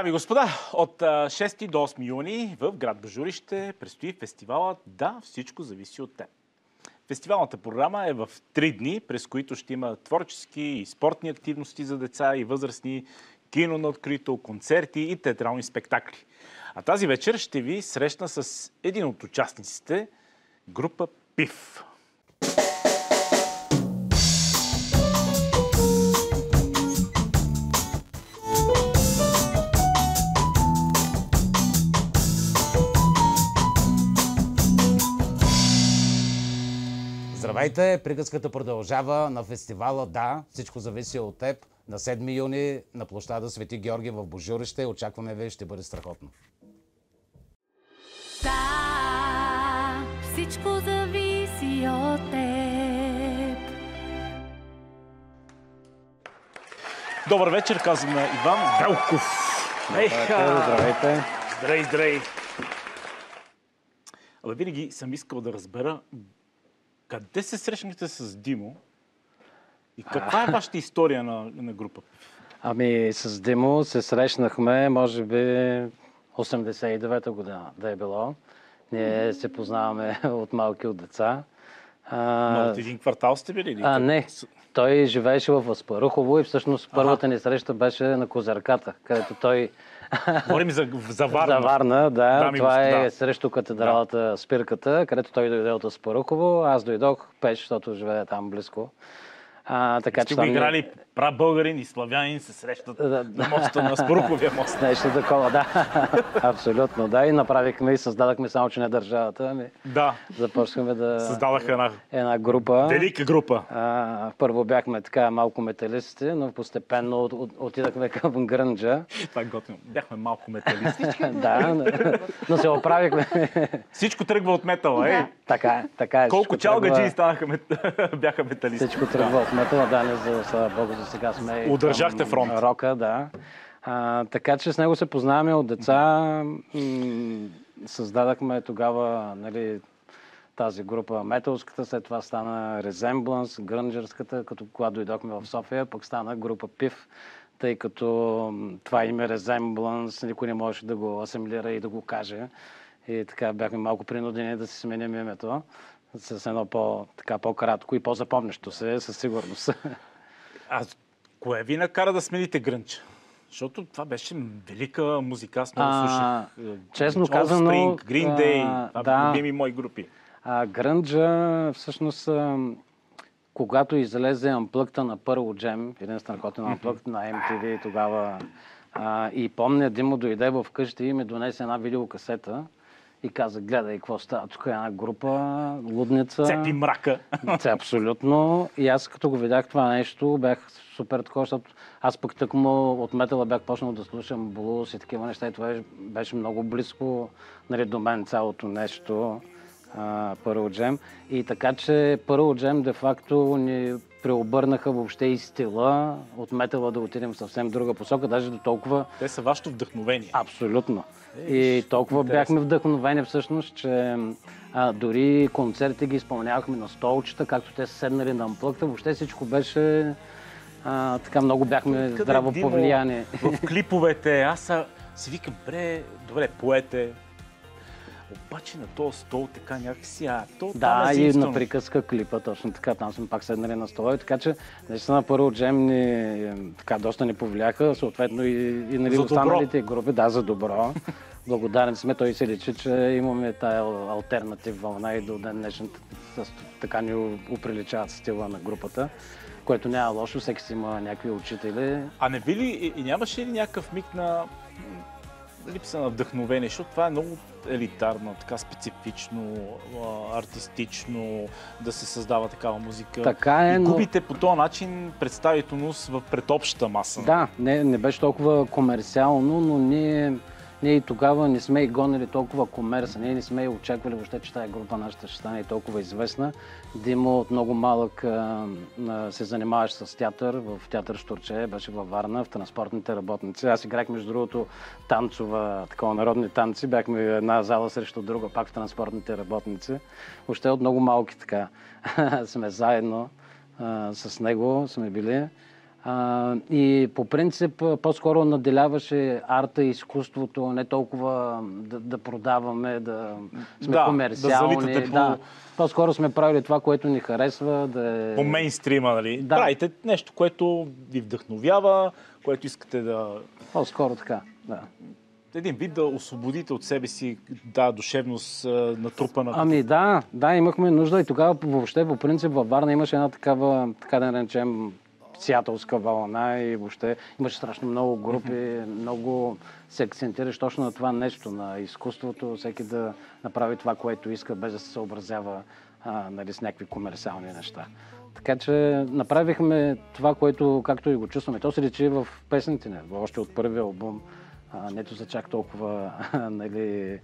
Дами и господа, от 6 до 8 юни в град Божурище предстои фестивалът "Да, всичко зависи от теб". Фестивалната програма е в 3 дни, през които ще има творчески и спортни активности за деца и възрастни, кино на открито, концерти и театрални спектакли. А тази вечер ще ви срещна с един от участниците, група ПИФ. Здравейте! Приказката продължава на фестивала "Да, всичко зависи от теб" на 7 юни на площада Свети Георги в Божурище. Очакваме ви, ще бъде страхотно. Да, всичко зависи от теб. Добър вечер, казвам на Иван Велков. Здравейте! Здравей! Абе, винаги съм искал да разбера къде се срещнахте с Димо и каква е вашата история на група? Ами с Димо се срещнахме, може би 89-та година да е било. Ние се познаваме от малки от деца. Но от един квартал сте били? Не. Той живееше в Аспарухово и всъщност първата ни среща беше на Козарката, където той... Говорим за Варна. За Варна, да. Това е да. срещу катедралата Спирката, където той дойде от Аспарухово. Аз дойдох пеш, защото живея там близко. Така, сте го играли прабългарин и славянин се срещат на моста на Аспаруховия мост. Нещо такова, да. Абсолютно, да. И направихме и създадахме, само че не държавата. Ами да. Започнахме да... Създадаха една група. Велика група. Първо бяхме така малко металисти, но постепенно отидахме към грънджа. Това е готино. Бяхме малко металисти. Да, но се оправихме. Всичко тръгва от метала, е? Така е. Колко чалгаджи бяха металисти. Всичко тръгва от метала, да, не за слава Богу, за сега сме удържахте фронт. Рока, да. Така че с него се познаваме от деца. Създадахме тогава, нали, тази група металската, след това стана Resemblance, грънджърската, когато дойдохме в София, пък стана група ПИФ, тъй като това име Resemblance никой не можеше да го асимилира и да го каже. И така бяхме малко принудени да си сменим името с едно по-кратко и по-запомнящо се, със сигурност. Кое ви накара да смените грънч? Защото това беше велика музика, аз много слушах. Честно казано... Offspring, Green Day, това любими мои групи. Грънджа, всъщност, когато излезе амплъкта на Pearl Jam, един страхотен амплъкт на MTV тогава, и помня, Димо дойде в къщи и ми донесе една видеокасета и каза: гледай, какво става, тук е една група, лудница. Цепи мрака. Абсолютно. И аз като го видях това нещо, бях супер такова, защото аз пък тъкмо от метала бях почнал да слушам блуз и такива неща и това беше много близко, нали, до мен цялото нещо, Pearl Jam. И така че Pearl Jam де-факто ни преобърнаха въобще и стила от метала да отидем в съвсем друга посока, даже до толкова... Те са вашето вдъхновение. Абсолютно. И толкова бяхме вдъхновени всъщност, че дори концерти ги изпълнявахме на столчета, както те са седнали на амплъкта. Въобще всичко беше така, много бяхме здраво повлияни. В клиповете аз си викам: добре, поете. Обаче на този стол така някакси... Да, и на приказка клипа, точно така. Там сме пак седнали на стола. Така че наистина Pearl Jam ни доста ни повлияха, съответно и нали, останалите групи. Да, за добро. Благодарен сме. Той се личи, че имаме тая алтернатив вълна и до ден днешен така ни уприличават стила на групата, което няма лошо, всеки си има някакви учители. А не би ли и нямаше ли някакъв миг на липса на вдъхновение, защото това е много елитарно, така специфично, артистично да се създава такава музика. Така е, и губите по този начин представителност пред общата маса. Да, не беше толкова комерциално, но ние и тогава не сме и гонили толкова комерса. Ние не сме и очаквали въобще, че тази група нашата ще стане толкова известна. Димо от много малък се занимаваше с театър, в театър Щурче, беше във Варна, в транспортните работници. Аз играх, между другото, танцова, такова народни танци. Бяхме една зала срещу друга, пак в транспортните работници. Въобще от много малки така сме заедно с него, сме били. И по принцип по-скоро наделяваше арта и изкуството, не толкова да продаваме, да сме комерциални. Да залитате по-скоро сме правили това, което ни харесва. По мейнстрима, нали? Да. Правите нещо, което ви вдъхновява, което искате да... По-скоро така, да. Един вид да освободите от себе си душевност натрупана. Ами да, имахме нужда и тогава въобще по принцип във Варна имаше една такава, така да наречем, сиателска вълна и въобще имаше страшно много групи, много се акцентираш точно на това нещо, на изкуството, всеки да направи това, което иска, без да се съобразява нали, с някакви комерциални неща. Така че направихме това, което, както и го чувстваме. То се личи в песните ни, още от първия албум. Нето са чак толкова, нали,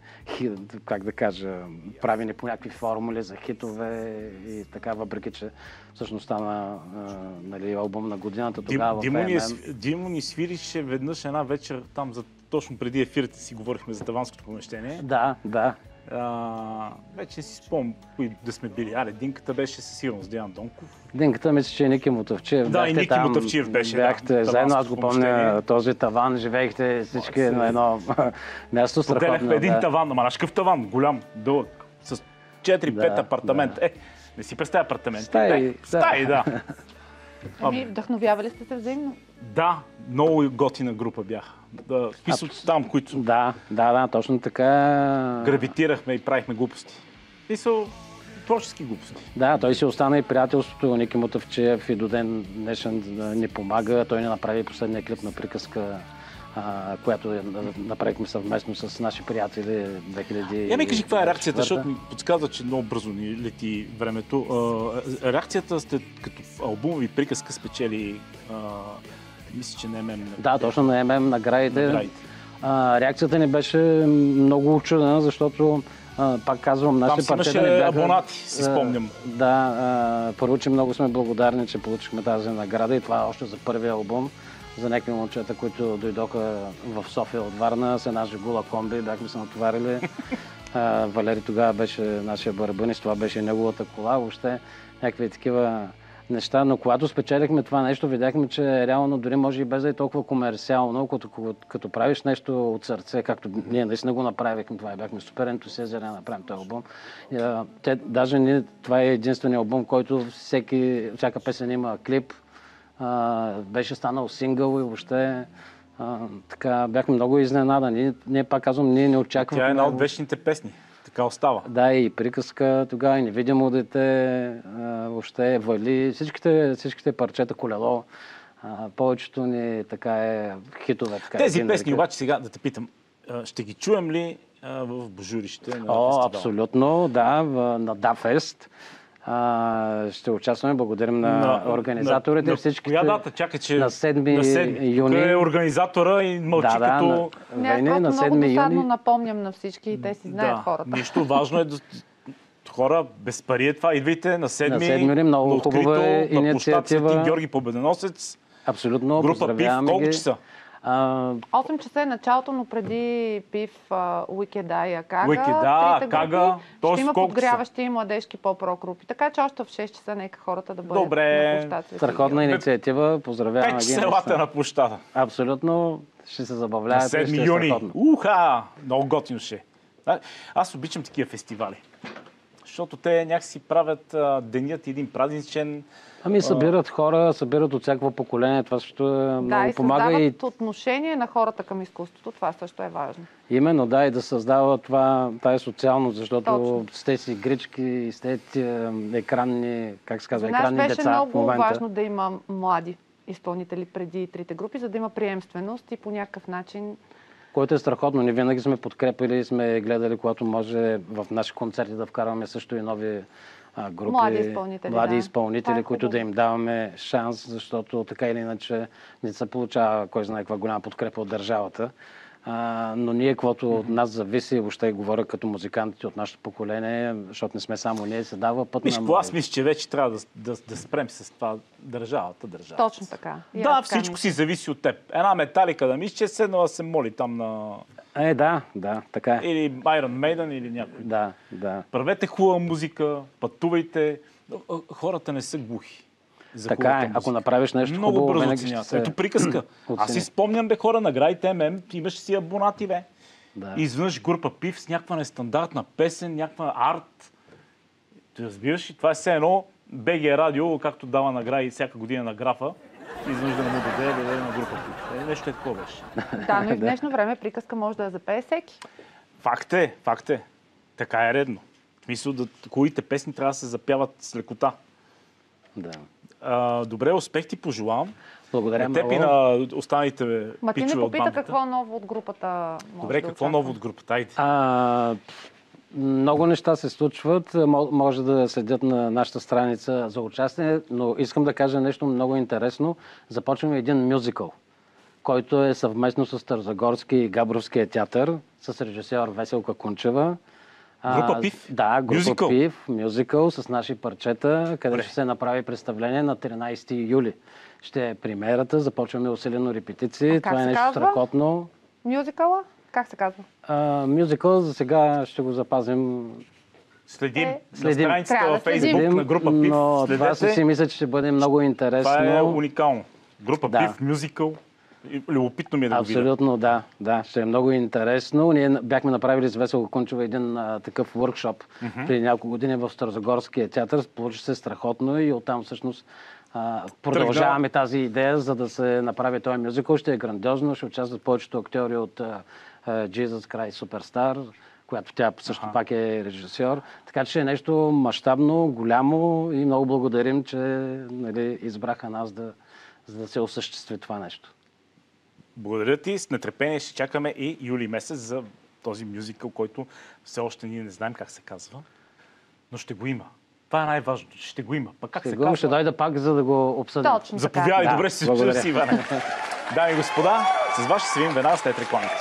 как да кажа, правени по някакви формули за хитове и така, въпреки че всъщност стана нали, албум на годината тогава. Димо ни свирише веднъж една вечер там, точно преди ефирите си говорихме за таванското помещение. Да. Вече си спомням кои да сме били. Динката беше със сигурност Диан Донков. Динката мисля, че Ники Мотавчиев. Да, и Ники Мотавчиев беше. Бяхте заедно, аз го помня този таван, живеехте всички на едно място страхотно. Поделяхме един таван, ама какъв таван, голям, дълъг, с 4-5 апартамента. Не си представя апартамент. Стаи, да. Вдъхновявали сте се взаимно? Да, много готина група бяха. Там, които... Да, точно така. Гравитирахме и правихме глупости. Творчески глупости. Да, той си остана и приятелството. Ники Мотавчиев и до ден днешен ни помага. Той ни направи последния клип на Приказка, която направихме съвместно с наши приятели 2000. Ми кажи каква е реакцията, защото ми подсказва, че много бързо ни лети времето. Реакцията сте като албумови Приказка спечели, мисля, че на ММ. Да, точно на ММ наградите. Реакцията ни беше много учудена, защото пак казвам, нашите партньори бяха... абонати, си спомням. Да, първо, че много сме благодарни, че получихме тази награда и това още за първия албум. За някакви момчета, които дойдоха в София от Варна, с една Жигула комби, бяхме се натоварили. Валери тогава беше нашия барабанист, това беше неговата кола, въобще някакви такива неща. Но когато спечелихме това нещо, видяхме, че реално дори може и без да е толкова комерциално, като правиш нещо от сърце, както ние наистина го направихме, това бяхме супер ентусиазирани да направим този албум. Това е единственият албум, който всяка песен има клип. Беше станал сингъл и въобще така бяхме много изненадани. Ние пак казвам, ние не очаквахме. Тя е една от вечните песни. Така остава. Да, и Приказка тогава, и Невидимо дете, въобще Вали, всичките парчета, Колело, повечето ни така е хитове. Така, тези песни обаче сега да те питам, ще ги чуем ли в Божурище на фестивал? Абсолютно, да, на DAFest. Ще участваме, благодарим на организаторите. Всичките, коя дата? Чакай, че на 7 юни. Къде е организатора и мълчи като... На 7 юни. Напомням на всички и те си знаят хората. Нищо важно е да... Хора, без пари е това. Идвайте на 7 юни, много хубава на площад Свети Георги Победоносец. Абсолютно, група ПИВ, колко часа? 8 часа е началото, но преди ПИВ Уикеда, Кага. Ще има подгряващи и младежки поп-рок групи. Така че още в 6 часа нека хората да бъдат на площад. Страхотна инициатива. Поздравявам ги. 5 часа елате на площада. Абсолютно. Ще се забавлявате. На 7 юни. Много готино ще. Аз обичам такива фестивали. Защото те някакси правят денят един празничен. Събират хора, събират от всякакво поколение. Това също много помага. Да, и създават отношение на хората към изкуството. Това също е важно. Именно, да, и да създава тази социалност, защото с тези игрички, с тези екранни, как се казва, екранни деца. Беше много важно да има млади изпълнители преди трите групи, за да има приемственост и по някакъв начин... Което е страхотно. Ние винаги сме подкрепили, сме гледали, когато може в наши концерти да вкарваме също и нови групи, млади изпълнители, които да им даваме шанс, защото така или иначе не се получава кой знае каква голяма подкрепа от държавата. Но ние, каквото от нас зависи, въобще говоря като музикантите от нашето поколение, защото не сме само ние, се дава път на... Аз мисля, че вече трябва да спрем с това държавата. Точно така. Да, всичко си зависи от теб. Една Металика да мисля, че седнала да се моли там на... Да, така. Или Iron Maiden, или някой. Да. Правете хубава музика, пътувайте. Хората не са глухи. за Така хубавата е. музика. Ако направиш нещо Много хубаво, бързо винаги ще оценяват. се Ето приказка. Аз си оцени. спомням, бе, хора, наградите ММ, имаш си абонати, бе. Да. И изведнъж група Пив с някаква нестандартна песен, някаква арт. Ти разбираш ли? Това е все едно БГ Радио, както дава награди всяка година на графа. Изведнъж да не му даде на група Пив. Нещо е такова беше. Да, но и в днешно време приказка може да я запее всеки. Факт е. Така е редно. В смисъл, хубавите песни трябва да се запяват с лекота. Да. Добре, успех ти пожелавам. Благодаря На теб много. и на останалите Ма ти не пичове от попита бандата. какво ново от групата може Добре, да какво очаквам. ново от групата? Айде. Много неща се случват. Може да следят на нашата страница за участие, но искам да кажа нещо много интересно. Започваме един мюзикъл, който е съвместно с Старозагорски и Габровския театър, с режисьор Веселка Кунчева. Група Пив? Да, група Мюзикъл? Пив, мюзикъл с наши парчета, където Добре. ще се направи представление на 13 юли. Ще е премиерата, започваме усилено репетиции. А как Това е се нещо казва? страхотно. Мюзикъла? Как се казва? Мюзикъл за сега ще го запазим. Следим. Следим. На страницата Трябва във да следим. Фейсбук на група Пив. Но това си Следете. мисля, че ще бъде много интересно. Това е уникално. Група Да. Пив, мюзикъл. Любопитно ми е да го видя. Абсолютно, да. Ще е много интересно. Ние бяхме направили с Весело Кунчева един такъв workshop преди няколко години в Старозагорския театър. Получи се страхотно и оттам всъщност продължаваме тази идея, за да се направи този мюзикъл. Ще е грандиозно, ще участват повечето актьори от Jesus Christ Superstar, която тя също пак е режисьор. Така че е нещо мащабно, голямо и много благодарим, че избраха нас за да се осъществи това нещо. Благодаря ти. С нетърпение ще чакаме и юли месец за този мюзикъл, който все още ние не знаем как се казва, но ще го има. Това е най-важното, че ще го има. Пък как се казва? Ще дойда пак, за да го обсъдим. Точно така. Заповядай, Да, добре си благодаря. Иване. Дами и господа, с вас ще се видим веднага след рекламите.